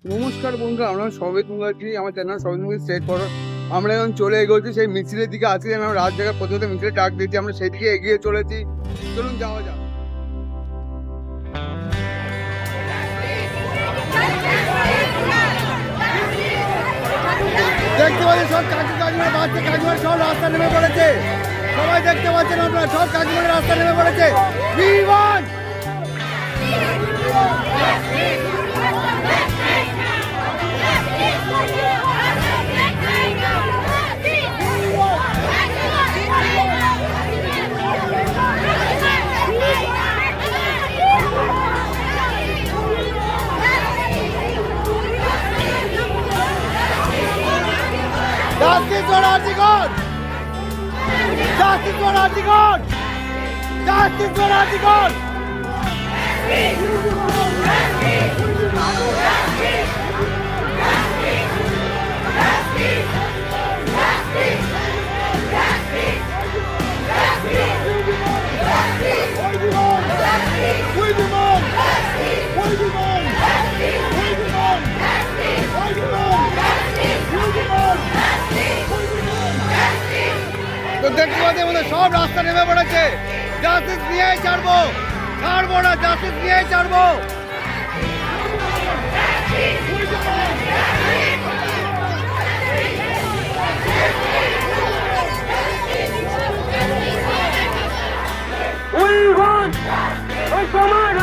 নমস্কার বন্ধুরা, আমরা সবেত মুখার্জি, আমার চ্যানেল সবেত মুখার্জি স্টেট করো। আমরা এখন চলে এগোচ্ছি সেই মিছিলের দিকে। আজকে আমরা রাত জায়গায় প্রতিহত মিছিলে ডাক দিয়েছি, আমরা সেই দিকে এগিয়ে চলেছি। চলুন যাওয়া যাক। দেখতে পাচ্ছেন সব কাকিমার বাচ্চা কাকিমার সব রাস্তা নেমে পড়েছে। সবাই দেখতে পাচ্ছেন আপনারা, সব কাকিমার রাস্তা নেমে পড়েছে। Justice for Article! Justice for Article! Justice for Article! তো দেখতে পাচ্ছি আমাদের সব রাস্তা নেমে পড়েছে। জাস্টিস নিয়েই ছাড়বো, ছাড়বো না, জাস্টিস নিয়েই ছাড়বো।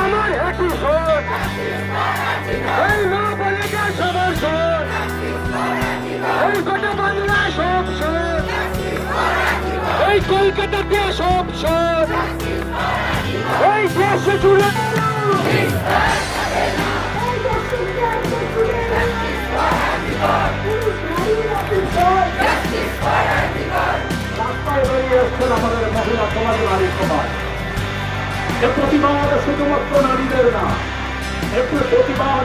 আমার একই ভোট, এই মা বালিকা সবার ভোট, এই গোটা বাংলা সব ভোট, এই কলকাতাতে সব সব, এই দেশে জুড়ে আমাদের মহিলা সমাজ, নারী সমাজ। এ প্রতিবাদ শুধুমাত্র নারীদের না, এ প্রতিবাদ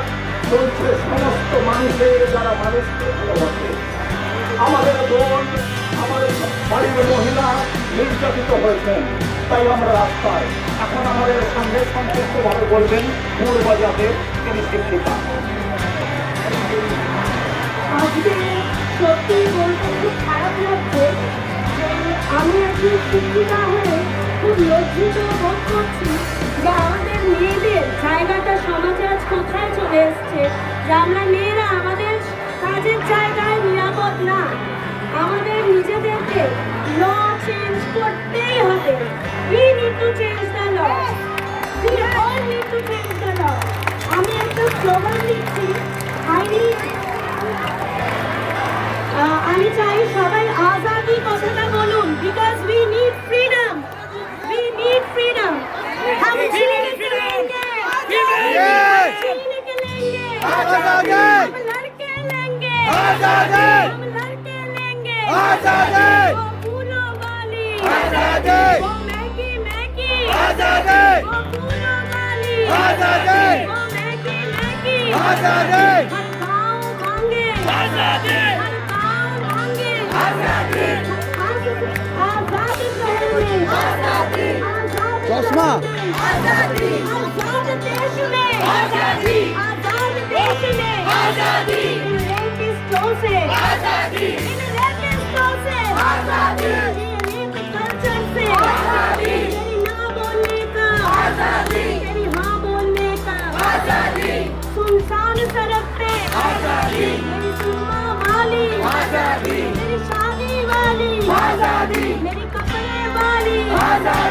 চলছে সমস্ত মানুষের, যারা মানুষকে ভালোবাসে। আমাদের বোন, আমাদের বাড়ির মহিলা নির্যাতিত হয়েছেন, তাই আমরা রাস্তায়। এখন আমাদের সঙ্গে সংক্ষিপ্তভাবে বলবেন পূর্বজাতে তিনি শিক্ষিতা। আজকে সত্যি বলতে খুব খারাপ লাগছে যে আমি একজন শিক্ষিতা হয়ে খুব লজ্জিত বোধ করছি যে আমাদের মেয়েদের জায়গাটা সমাজে আজ কোথায় চলে এসছে, যে আমরা মেয়েরা আমাদের কাজের জায়গায় নিরাপদ না। আমাদের নিজেদেরকে ল চেঞ্জ করতেই হবে। We need to change the law. We all need to change the law. আমি একটা স্লোগান দিচ্ছি, আমি চাই সবাই আজাদি কথাটা বলুন, because we need freedom. We need freedom. हम छीन के लेंगे, छीन के लेंगे, हम लड़के लेंगे, हम लड़के लेंगे, वो फूलों वाली, वो मैगी मैगी, वो फूलों वाली, वो मैगी मैगी, हर गाँव मांगे आजादी, हर गाँव मांगे आजादी, आजाद रहेंगे, आजादी, चश्मा आजादी, आजाद देश में आजादी, आजाद देश में आजादी, इन रेपिस्टों से आजादी, इन रेपिस्टों से आजादी, रेप कल्चर से आजादी, तेरी ना बोलने का आजादी, तेरी हाँ बोलने का आजादी, सुनसान सड़क पे आजादी, मेरी सुरमा वाली आजादी, मेरी शादी वाली आजादी, मेरी कपड़े वाली आजादी।